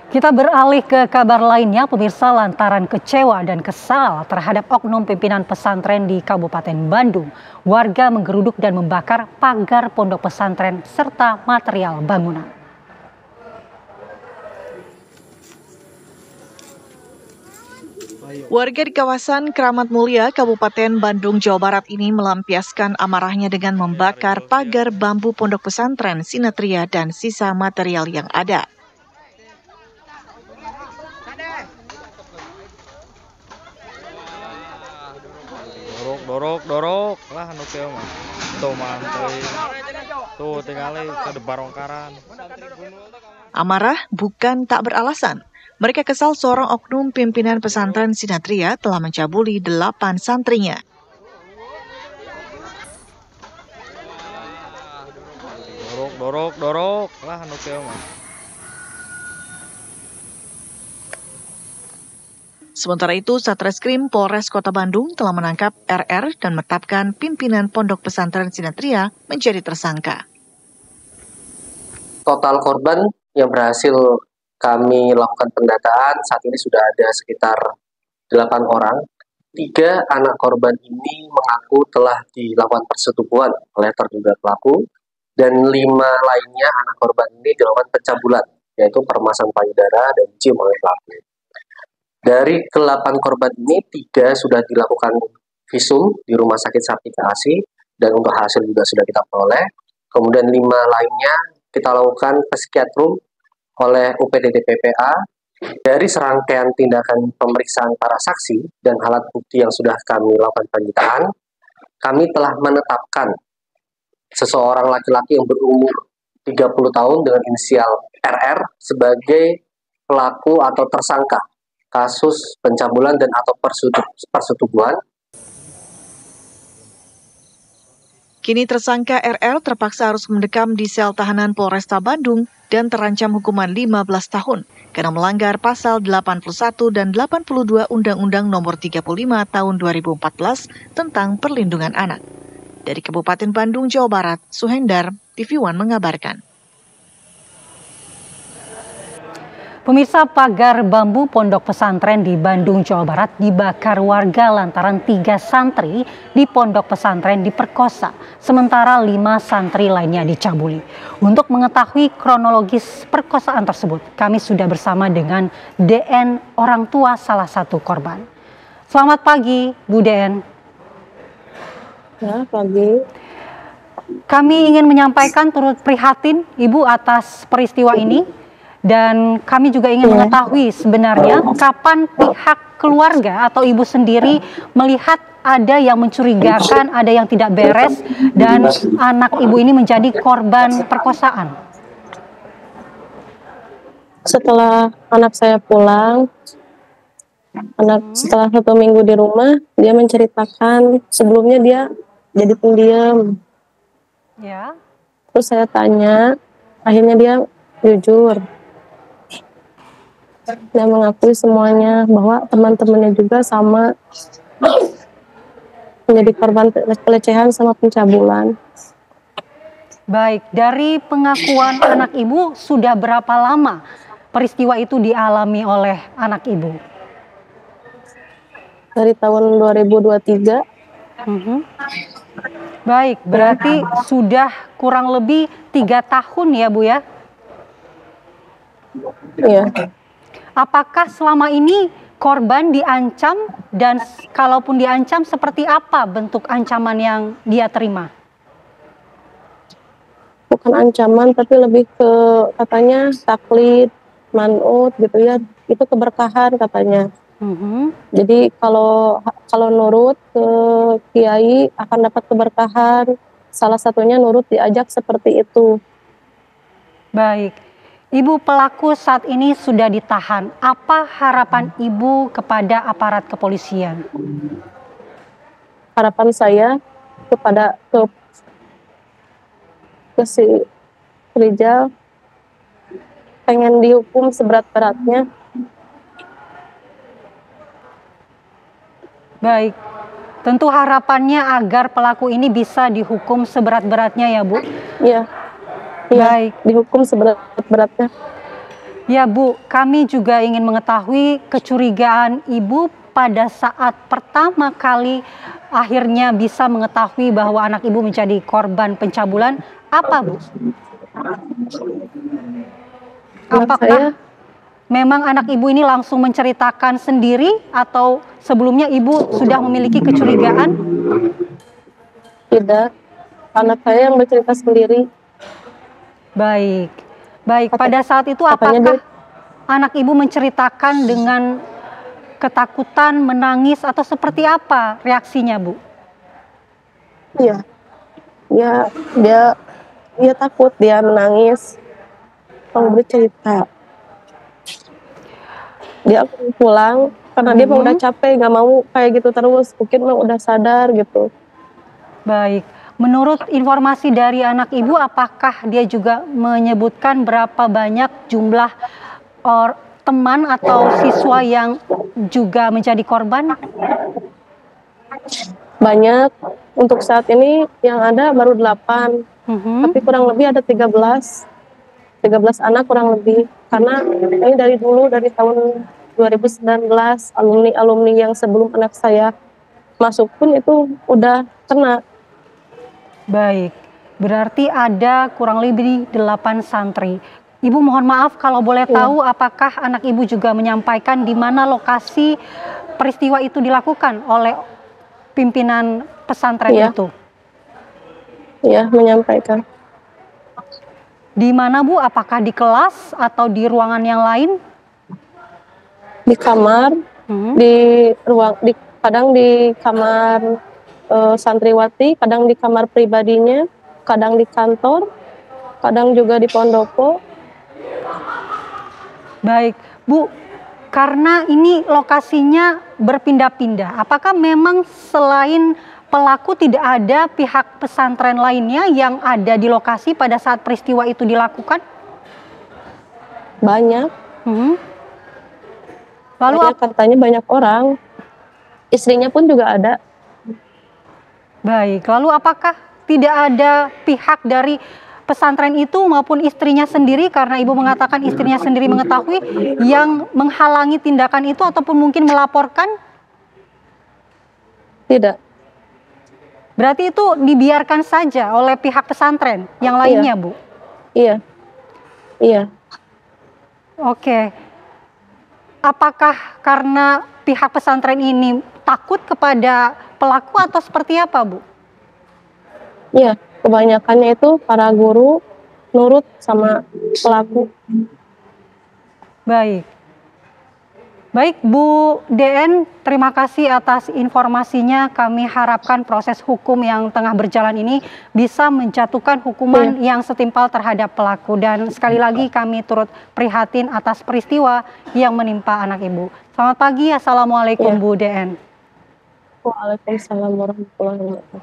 Kita beralih ke kabar lainnya, pemirsa. Lantaran kecewa dan kesal terhadap oknum pimpinan pesantren di Kabupaten Bandung, warga menggeruduk dan membakar pagar pondok pesantren serta material bangunan. Warga di kawasan Keramat Mulia, Kabupaten Bandung, Jawa Barat ini melampiaskan amarahnya dengan membakar pagar bambu pondok pesantren Sinatria dan sisa material yang ada. Dorok lah anu kieu mah. Tuh manteuy. Tuh tingali ke barongkaran. Amarah bukan tak beralasan. Mereka kesal seorang oknum pimpinan pesantren Sinatria telah mencabuli 8 santrinya. Dorok lah anu kieu mah. Sementara itu, Satreskrim Polres Kota Bandung telah menangkap RR dan menetapkan pimpinan pondok pesantren Sinatria menjadi tersangka. Total korban yang berhasil kami lakukan pendataan saat ini sudah ada sekitar 8 orang. 3 anak korban ini mengaku telah dilakukan persetubuhan oleh terduga pelaku, dan 5 lainnya anak korban ini dilakukan pencabulan, yaitu permasaan payudara dan cium oleh pelaku. Dari ke-8 korban ini, 3 sudah dilakukan visum di Rumah Sakit Sartika Asi, dan untuk hasil juga sudah kita peroleh. Kemudian 5 lainnya kita lakukan psikiatrum oleh UPDD PPA. Dari serangkaian tindakan pemeriksaan para saksi dan alat bukti yang sudah kami lakukan penyitaan, kami telah menetapkan seseorang laki-laki yang berumur 30 tahun dengan inisial RR sebagai pelaku atau tersangka kasus pencabulan dan atau persetubuhan. Kini tersangka RR terpaksa harus mendekam di sel tahanan Polresta Bandung dan terancam hukuman 15 tahun karena melanggar pasal 81 dan 82 Undang-Undang Nomor 35 Tahun 2014 tentang Perlindungan Anak. Dari Kabupaten Bandung, Jawa Barat, Suhendar, TV One mengabarkan. Pemirsa, pagar bambu pondok pesantren di Bandung, Jawa Barat dibakar warga lantaran 3 santri di pondok pesantren diperkosa, sementara 5 santri lainnya dicabuli. Untuk mengetahui kronologis perkosaan tersebut, kami sudah bersama dengan DN, orang tua salah satu korban. Selamat pagi, Bu DN. Ya, pagi. Kami ingin menyampaikan turut prihatin Ibu atas peristiwa ini. Dan kami juga ingin mengetahui sebenarnya kapan pihak keluarga atau ibu sendiri melihat ada yang mencurigakan, ada yang tidak beres, dan anak ibu ini menjadi korban perkosaan. Setelah anak saya pulang, setelah 1 minggu di rumah, dia menceritakan sebelumnya dia jadi pendiam. Ya. Terus saya tanya, akhirnya dia jujur. Dia mengakui semuanya bahwa teman-temannya juga sama menjadi korban pelecehan sama pencabulan. Baik, dari pengakuan anak ibu, sudah berapa lama peristiwa itu dialami oleh anak ibu? Dari tahun 2023. Baik, berarti sudah kurang lebih 3 tahun ya Bu ya? Iya. Apakah selama ini korban diancam, dan kalaupun diancam seperti apa bentuk ancaman yang dia terima? Bukan ancaman, tapi lebih ke katanya taklid, manut gitu ya, itu keberkahan katanya. Jadi kalau nurut ke kiai akan dapat keberkahan. Salah satunya nurut diajak seperti itu. Baik. Ibu pelaku saat ini sudah ditahan. Apa harapan Ibu kepada aparat kepolisian? Harapan saya kepada si Rijal, pengen dihukum seberat-beratnya. Baik. Tentu harapannya agar pelaku ini bisa dihukum seberat-beratnya ya Bu? Iya. Baik. Dihukum seberat-beratnya. Ya Bu, kami juga ingin mengetahui kecurigaan Ibu pada saat pertama kali akhirnya bisa mengetahui bahwa anak Ibu menjadi korban pencabulan, apa Bu? Anak Apakah saya memang anak Ibu ini langsung menceritakan sendiri atau sebelumnya Ibu sudah memiliki kecurigaan? tidak, anak saya yang bercerita sendiri. Baik, baik. Pada saat itu Katanya apakah anak Ibu menceritakan dengan ketakutan, menangis, atau seperti apa reaksinya, Bu? Iya, dia takut, dia menangis, mau bercerita. Dia pulang karena dia mau udah capek, nggak mau kayak gitu terus, mungkin mau udah sadar gitu. Baik, menurut informasi dari anak Ibu, apakah dia juga menyebutkan berapa banyak jumlah teman atau siswa yang juga menjadi korban? Banyak, untuk saat ini yang ada baru 8, tapi kurang lebih ada 13 anak kurang lebih. Karena ini dari dulu, dari tahun 2019, alumni yang sebelum anak saya masuk pun itu udah kena. Baik, berarti ada kurang lebih 8 santri. Ibu mohon maaf kalau boleh tahu apakah anak Ibu juga menyampaikan di mana lokasi peristiwa itu dilakukan oleh pimpinan pesantren itu? Iya, menyampaikan. Di mana Bu? Apakah di kelas atau di ruangan yang lain? Di kamar, kadang di kamar santriwati, kadang di kamar pribadinya, kadang di kantor, kadang juga di pondopo. Baik, Bu, karena ini lokasinya berpindah-pindah, apakah memang selain pelaku tidak ada pihak pesantren lainnya yang ada di lokasi pada saat peristiwa itu dilakukan? Banyak. Lalu Katanya banyak orang, istrinya pun juga ada. Baik, lalu apakah tidak ada pihak dari pesantren itu maupun istrinya sendiri, karena Ibu mengatakan istrinya sendiri mengetahui, yang menghalangi tindakan itu ataupun mungkin melaporkan? Tidak. Berarti itu dibiarkan saja oleh pihak pesantren yang lainnya, Bu? Iya. Oke. Apakah karena pihak pesantren ini takut kepada pelaku atau seperti apa, Bu? Iya, kebanyakannya itu para guru nurut sama pelaku. Baik. Baik, Bu DN, terima kasih atas informasinya. Kami harapkan proses hukum yang tengah berjalan ini bisa menjatuhkan hukuman yang setimpal terhadap pelaku. Dan sekali lagi kami turut prihatin atas peristiwa yang menimpa anak Ibu. Selamat pagi, Assalamualaikum Bu DN. Waalaikumsalam warahmatullahi wabarakatuh.